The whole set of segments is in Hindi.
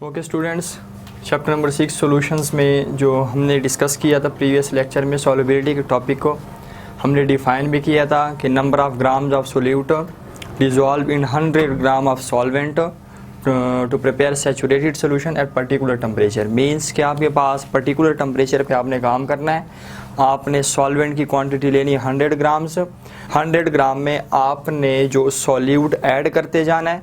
Okay students, chapter number 6 solutions में जो हमने डिस्कस किया था प्रीवियस लेक्चर में सॉल्युबिलिटी के टॉपिक को हमने डिफाइन भी किया था कि number of grams of solute dissolve in 100 gram of solvent to prepare saturated solution at particular temperature. Means कि आपके पास पर्टिकुलर टेम्परेचर पे आपने काम करना है। आपने सॉल्वेंट की क्वांटिटी लेनी है 100 ग्राम्स। 100 ग्राम में आपने जो सॉल्यूट ऐड करते जाना है,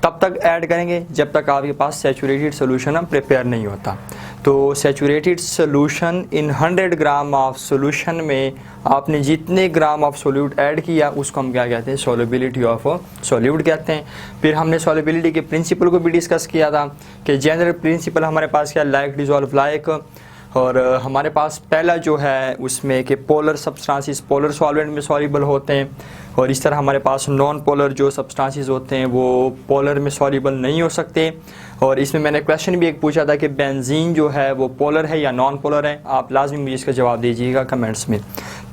तब तक ऐड करेंगे जब तक आपके पास सैचुरेटेड सोल्यूशन प्रिपेयर नहीं होता। तो saturated solution in 100 gram of solution में आपने जितने ग्राम ऑफ सोल्यूट ऐड किया उसको हम क्या कहते हैं, सॉल्युबिलिटी ऑफ सोल्यूट कहते हैं। फिर हमने सॉल्युबिलिटी के प्रिंसिपल को भी डिस्कस किया था कि जनरल प्रिंसिपल हमारे पास क्या, लाइक डिजॉल्व लाइक। और हमारे पास पहला जो है उसमें कि पोलर सब्सटेंसेस पोलर सॉल्वेंट में सॉल्युबल होते हैं, और इस तरह हमारे पास नॉन पोलर जो सब्सटेंसेस होते हैं वो पोलर में सॉल्युबल नहीं हो सकते। और इसमें मैंने क्वेश्चन भी एक पूछा था कि बेंजीन जो है वो पोलर है या नॉन पोलर है। आप लाजमी मुझे इसका जवाब दीजिएगा कमेंट्स में।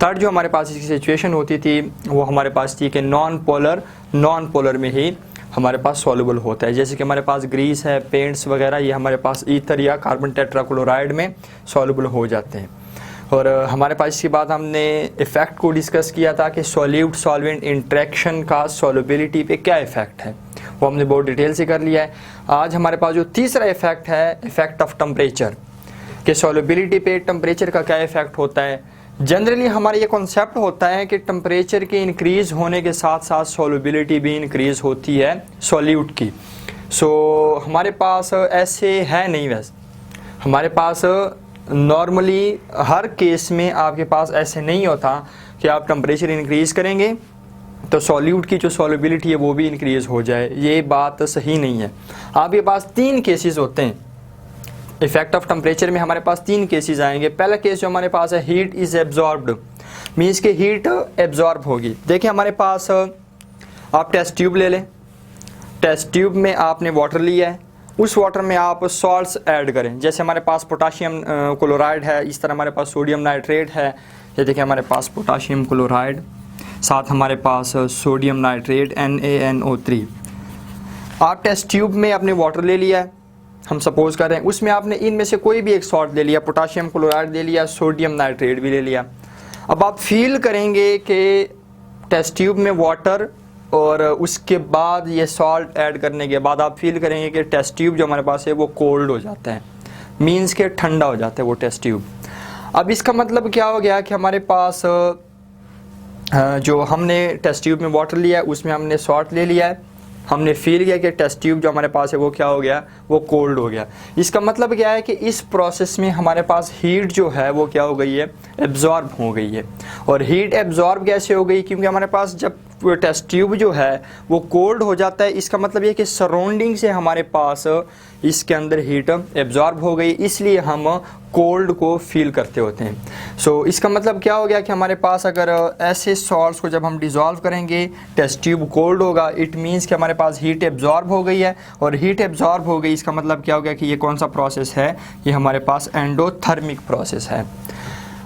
थर्ड जो हमारे पास इसकी सिचुएशन होती थी वो हमारे पास थी कि नॉन पोलर में ही हमारे पास सॉल्युबल होता है। जैसे कि हमारे पास ग्रीस है, पेंट्स वगैरह, ये हमारे पास ईथर या कार्बन टेट्राक्लोराइड में सॉल्युबल हो जाते हैं। और हमारे पास इसके बाद हमने इफ़ेक्ट को डिस्कस किया था कि सॉल्यूट सॉल्वेंट इंट्रैक्शन का सॉल्युबिलिटी पे क्या इफ़ेक्ट है, वो हमने बहुत डिटेल से कर लिया है। आज हमारे पास जो तीसरा इफ़ेक्ट है, इफ़ेक्ट ऑफ टेम्परेचर, कि सॉल्युबिलिटी पे टेम्परेचर का क्या इफ़ेक्ट होता है। जनरली हमारा ये कॉन्सेप्ट होता है कि टेम्परेचर के इंक्रीज़ होने के साथ साथ सॉल्युबिलिटी भी इंक्रीज़ होती है सॉल्यूट की। हमारे पास ऐसे है नहीं, वैसे हमारे पास नॉर्मली हर केस में आपके पास ऐसे नहीं होता कि आप टेम्परेचर इंक्रीज़ करेंगे तो सॉल्यूट की जो सॉल्युबिलिटी है वो भी इंक्रीज़ हो जाए। ये बात सही नहीं है। आपके पास 3 केसेस होते हैं इफेक्ट ऑफ टेम्परेचर में। हमारे पास 3 केसेस आएंगे। पहला केस जो हमारे पास है, हीट इज़ एब्जॉर्ब्ड, मीन्स कि हीट एब्जॉर्ब होगी। देखिए हमारे पास आप टेस्ट ट्यूब ले लें, टेस्ट ट्यूब में आपने वाटर लिया है, उस वाटर में आप सॉल्ट्स ऐड करें। जैसे हमारे पास पोटाशियम क्लोराइड है, इस तरह हमारे पास सोडियम नाइट्रेट है। ये देखिए हमारे पास पोटाशियम क्लोराइड, साथ हमारे पास सोडियम नाइट्रेट NaNO3। आप टेस्ट ट्यूब में अपने वाटर ले लिया है, हम सपोज कर रहे हैं, उसमें आपने इनमें से कोई भी एक सॉल्ट ले लिया, पोटाशियम क्लोराइड ले लिया, सोडियम नाइट्रेट भी ले लिया। अब आप फील करेंगे कि टेस्ट ट्यूब में वाटर और उसके बाद ये सॉल्ट ऐड करने के बाद आप फील करेंगे कि टेस्ट ट्यूब जो हमारे पास है वो कोल्ड हो जाता है, मीन्स के ठंडा हो जाता है वो टेस्ट ट्यूब। अब इसका मतलब क्या हो गया कि हमारे पास जो हमने टेस्ट ट्यूब में वाटर लिया है उसमें हमने सॉल्ट ले लिया है, हमने फील किया कि टेस्ट ट्यूब जो हमारे पास है वो क्या हो गया, वो कोल्ड हो गया। इसका मतलब क्या है कि इस प्रोसेस में हमारे पास हीट जो है वो क्या हो गई है, एब्जॉर्ब हो गई है। और हीट एब्जॉर्ब कैसे हो गई, क्योंकि हमारे पास जब टेस्ट ट्यूब जो है वो कोल्ड हो जाता है, इसका मतलब ये कि सराउंडिंग से हमारे पास इसके अंदर हीट एब्जॉर्ब हो गई, इसलिए हम कोल्ड को फील करते होते हैं। इसका मतलब क्या हो गया कि हमारे पास अगर ऐसे सॉल्ट्स को जब हम डिज़ोल्व करेंगे टेस्ट ट्यूब कोल्ड होगा, इट मीन्स कि हमारे पास हीट एब्जॉर्ब हो गई है। और हीट एब्जॉर्ब हो गई इसका मतलब क्या हो गया कि ये कौन सा प्रोसेस है, ये हमारे पास एंडोथर्मिक प्रोसेस है।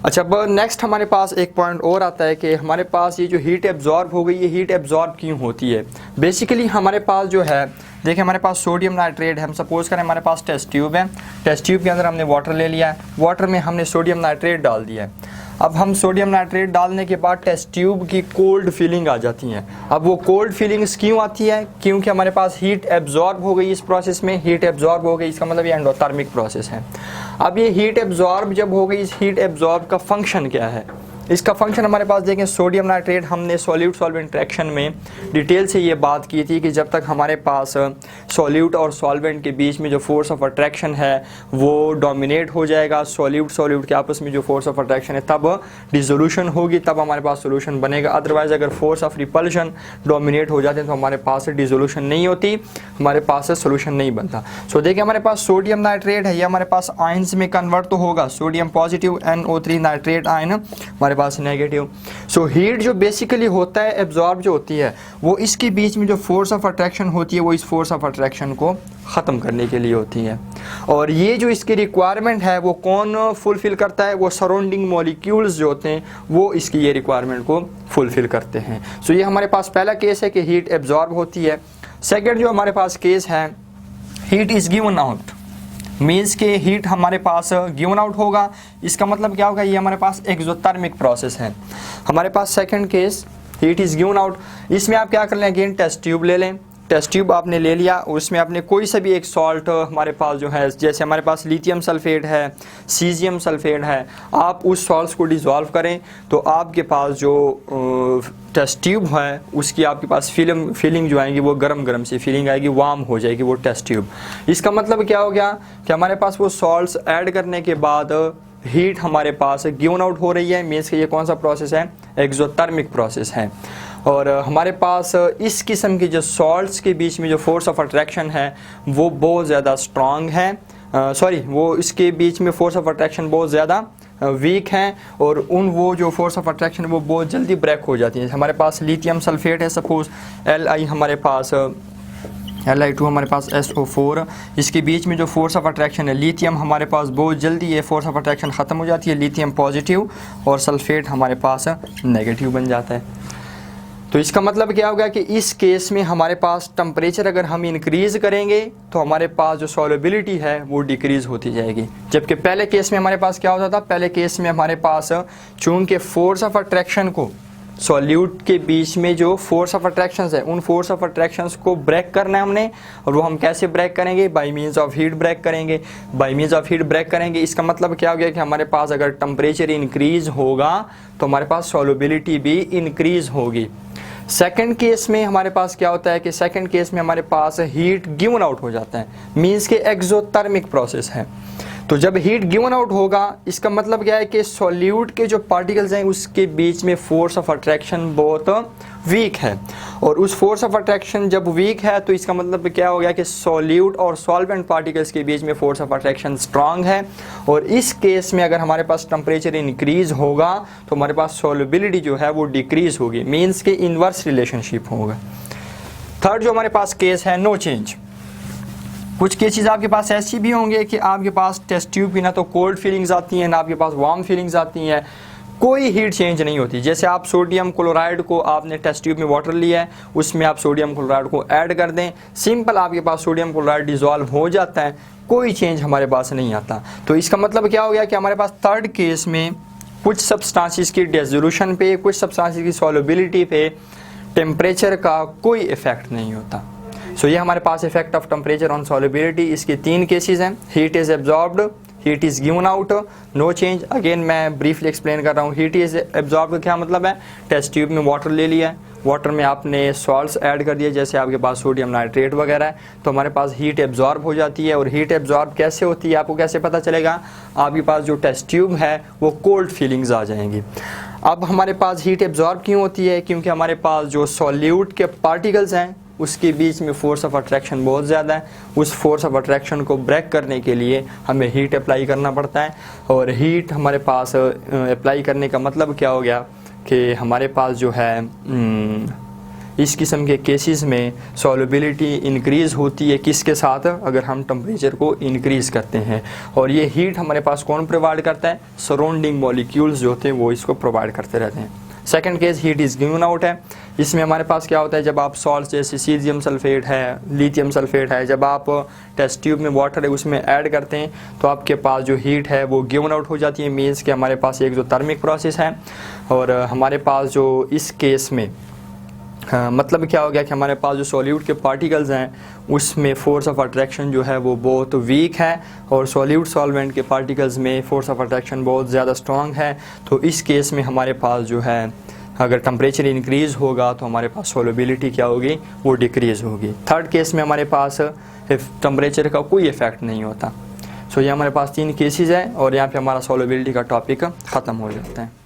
अच्छा, अब नेक्स्ट हमारे पास एक पॉइंट और आता है कि हमारे पास ये जो हीट एब्जॉर्ब हो गई, ये हीट एब्जॉर्ब क्यों होती है। बेसिकली हमारे पास जो है, देखिए हमारे पास सोडियम नाइट्रेट है, हम सपोज करें हमारे पास टेस्ट ट्यूब है, टेस्ट ट्यूब के अंदर हमने वाटर ले लिया है, वाटर में हमने सोडियम नाइट्रेट डाल दिया है। अब हम सोडियम नाइट्रेट डालने के बाद टेस्ट ट्यूब की कोल्ड फीलिंग आ जाती है। अब वो कोल्ड फीलिंग्स क्यों आती है, क्योंकि हमारे पास हीट एब्जॉर्ब हो गई, इस प्रोसेस में हीट एब्जॉर्ब हो गई, इसका मतलब ये एंडोथर्मिक प्रोसेस है। अब ये हीट एब्जॉर्ब जब हो गई, इस हीट एब्जॉर्ब का फंक्शन क्या है, इसका फंक्शन हमारे पास देखें, सोडियम नाइट्रेट हमने सॉल्यूट सॉल्वेंट इंटरेक्शन में डिटेल से ये बात की थी कि जब तक हमारे पास सॉल्यूट और सॉल्वेंट के बीच में जो फोर्स ऑफ अट्रैक्शन है वो डोमिनेट हो जाएगा, सॉल्यूट के आपस में जो फोर्स ऑफ अट्रैक्शन है तब डिसोल्यूशन होगी, तब हमारे पास सोल्यूशन बनेगा। अदरवाइज अगर फोर्स ऑफ रिपल्शन डोमिनेट हो जाते हैं तो हमारे पास डिसोल्यूशन नहीं होती, हमारे पास सोल्यूशन नहीं बनता। देखिए हमारे पास सोडियम नाइट्रेट है, ये हमारे पास आयंस में कन्वर्ट तो होगा, sodium positive NO3 nitrate ion हमारे पास नेगेटिव। हीट जो बेसिकली होता है एब्जॉर्ब जो होती है वो इसके बीच में जो फोर्स ऑफ अट्रैक्शन होती है वो इस फोर्स ऑफ अट्रैक्शन को ख़त्म करने के लिए होती है। और ये जो इसकी रिक्वायरमेंट है वो कौन फुलफ़िल करता है, वो सराउंडिंग मॉलिक्यूल्स जो होते हैं वो इसकी ये रिक्वायरमेंट को फुलफ़िल करते हैं। ये हमारे पास पहला केस है कि हीट एब्जॉर्ब होती है। सेकेंड जो हमारे पास केस है, heat is given out, means के हीट हमारे पास गिवन आउट होगा। इसका मतलब क्या होगा, ये हमारे पास एक्सोथर्मिक प्रोसेस है। हमारे पास second case heat is given out. इसमें आप क्या कर लें, अगेन टेस्ट ट्यूब ले लें। टेस्ट ट्यूब आपने ले लिया, उसमें आपने कोई सा भी एक सॉल्ट हमारे पास जो है, जैसे हमारे पास लिथियम सल्फेट है, सीजियम सल्फेट है, आप उस सॉल्ट्स को डिज़ोल्व करें तो आपके पास जो टेस्ट ट्यूब है उसकी आपके पास फीलिंग जो आएगी वो गरम सी फीलिंग आएगी, वार्म हो जाएगी वो टेस्ट ट्यूब। इसका मतलब क्या हो गया कि हमारे पास वो सॉल्ट्स ऐड करने के बाद हीट हमारे पास गिवन आउट हो रही है। मीन्स कि ये कौन सा प्रोसेस है, एक्सोथर्मिक प्रोसेस है। और हमारे पास इस किस्म के जो सॉल्ट्स के बीच में जो फोर्स ऑफ अट्रैक्शन है वो बहुत ज़्यादा स्ट्रॉन्ग है, वो इसके बीच में फोर्स ऑफ अट्रैक्शन बहुत ज़्यादा वीक हैं, और वो जो फोर्स ऑफ अट्रैक्शन वो बहुत जल्दी ब्रेक हो जाती है। हमारे पास लिथियम सल्फेट है, सपोज Li हमारे पास Li2 हमारे पास SO4, इसके बीच में जो फोर्स ऑफ अट्रैक्शन है लिथियम हमारे पास बहुत जल्दी ये फोर्स ऑफ अट्रैक्शन ख़त्म हो जाती है, लिथियम पॉजिटिव और सल्फेट हमारे पास नेगेटिव बन जाता है। तो इसका मतलब क्या होगा कि इस केस में हमारे पास टेम्परेचर अगर हम इंक्रीज़ करेंगे तो हमारे पास जो सॉल्युबिलिटी है वो डिक्रीज़ होती जाएगी। जबकि पहले केस में हमारे पास क्या होता था, पहले केस में हमारे पास चूँकि फोर्स ऑफ अट्रैक्शन को सॉल्यूट के बीच में जो फोर्स ऑफ अट्रैक्शंस है उन फोर्स ऑफ अट्रैक्शंस को ब्रेक करना है हमने, और वो हम कैसे ब्रेक करेंगे, by means of heat break करेंगे। By means of heat break करेंगे इसका मतलब क्या हो गया कि हमारे पास अगर टेम्परेचर इंक्रीज़ होगा तो हमारे पास सॉल्युबिलिटी भी इंक्रीज़ होगी। सेकंड केस में हमारे पास क्या होता है कि सेकंड केस में हमारे पास हीट गिवन आउट हो जाता है, मींस के एक्सोथर्मिक प्रोसेस है। तो जब हीट गिवन आउट होगा इसका मतलब क्या है कि सॉल्यूट के जो पार्टिकल्स हैं उसके बीच में फोर्स ऑफ अट्रैक्शन बहुत वीक है, और उस फोर्स ऑफ अट्रैक्शन जब वीक है तो इसका मतलब क्या हो गया कि सॉल्यूट और सॉल्वेंट पार्टिकल्स के बीच में फोर्स ऑफ अट्रैक्शन स्ट्रांग है। और इस केस में अगर हमारे पास टेम्परेचर इंक्रीज होगा तो हमारे पास सॉल्युबिलिटी जो है वो डिक्रीज होगी, मीन्स के इन्वर्स रिलेशनशिप होगा। थर्ड जो हमारे पास केस है, नो चेंज। कुछ केसेस आपके पास ऐसी भी होंगे कि आपके पास टेस्ट ट्यूब की ना तो कोल्ड फीलिंग्स आती हैं ना आपके पास वार्म फीलिंग्स आती हैं, कोई हीट चेंज नहीं होती। जैसे आप सोडियम क्लोराइड को आपने टेस्ट ट्यूब में वाटर लिया है, उसमें आप सोडियम क्लोराइड को ऐड कर दें, सिंपल आपके पास सोडियम क्लोराइड डिज़ोल्व हो जाता है, कोई चेंज हमारे पास नहीं आता। तो इसका मतलब क्या हो गया कि हमारे पास थर्ड केस में कुछ सब्सटेंसेस की डिसोल्यूशन पे, कुछ सब्सटेंसेस की सॉल्युबिलिटी पे टेम्परेचर का कोई इफेक्ट नहीं होता। सो ये हमारे पास effect of temperature on solubility, इसके तीन केसेस हैं। Heat is absorbed, heat is given out, no change. Again मैं ब्रीफली एक्सप्लेन कर रहा हूँ। हीट इज़ एब्जॉर्ब का क्या मतलब है, टेस्ट ट्यूब में वाटर ले लिया है, वाटर में आपने सॉल्ट्स ऐड कर दिए, जैसे आपके पास सोडियम नाइट्रेट वगैरह है, तो हमारे पास हीट एब्जॉर्ब हो जाती है। और हीट एब्जॉर्ब कैसे होती है आपको कैसे पता चलेगा, आपके पास जो टेस्ट ट्यूब है वो कोल्ड फीलिंग्स आ जाएंगी। अब हमारे पास हीट एब्जॉर्ब क्यों होती है, क्योंकि हमारे पास जो सॉल्यूट के पार्टिकल्स हैं उसके बीच में फोर्स ऑफ अट्रैक्शन बहुत ज़्यादा है। उस फोर्स ऑफ अट्रैक्शन को ब्रेक करने के लिए हमें हीट अप्लाई करना पड़ता है। और हीट हमारे पास अप्लाई करने का मतलब क्या हो गया कि हमारे पास जो है इस किस्म के केसेस में सॉल्युबिलिटी इंक्रीज़ होती है किसके साथ, अगर हम टेम्परेचर को इंक्रीज़ करते हैं। और ये हीट हमारे पास कौन प्रोवाइड करता है, सराउंडिंग मॉलिक्यूल्स जो होते हैं वो इसको प्रोवाइड करते रहते हैं। Second case heat is given out है। इसमें हमारे पास क्या होता है, जब आप सॉल्ट जैसे सीजियम सल्फेट है, लिथियम सल्फेट है, जब आप टेस्ट ट्यूब में वाटर है उसमें ऐड करते हैं तो आपके पास जो हीट है वो गिवन आउट हो जाती है, मीन्स कि हमारे पास एक जो थर्मिक प्रोसेस है। और हमारे पास जो इस केस में मतलब क्या हो गया कि हमारे पास जो सॉल्यूट के पार्टिकल्स हैं उसमें फोर्स ऑफ अट्रैक्शन जो है वो बहुत वीक है, और सॉल्यूट सॉल्वेंट के पार्टिकल्स में फोर्स ऑफ अट्रैक्शन बहुत ज़्यादा स्ट्रॉन्ग है। तो इस केस में हमारे पास जो है अगर टेम्परेचर इंक्रीज़ होगा तो हमारे पास सॉल्युबिलिटी क्या होगी, वो डिक्रीज़ होगी। थर्ड केस में हमारे पास टेम्परेचर का कोई इफेक्ट नहीं होता। सो ये हमारे पास तीन केसेस हैं और यहाँ पे हमारा सॉल्युबिलिटी का टॉपिक ख़त्म हो जाता है।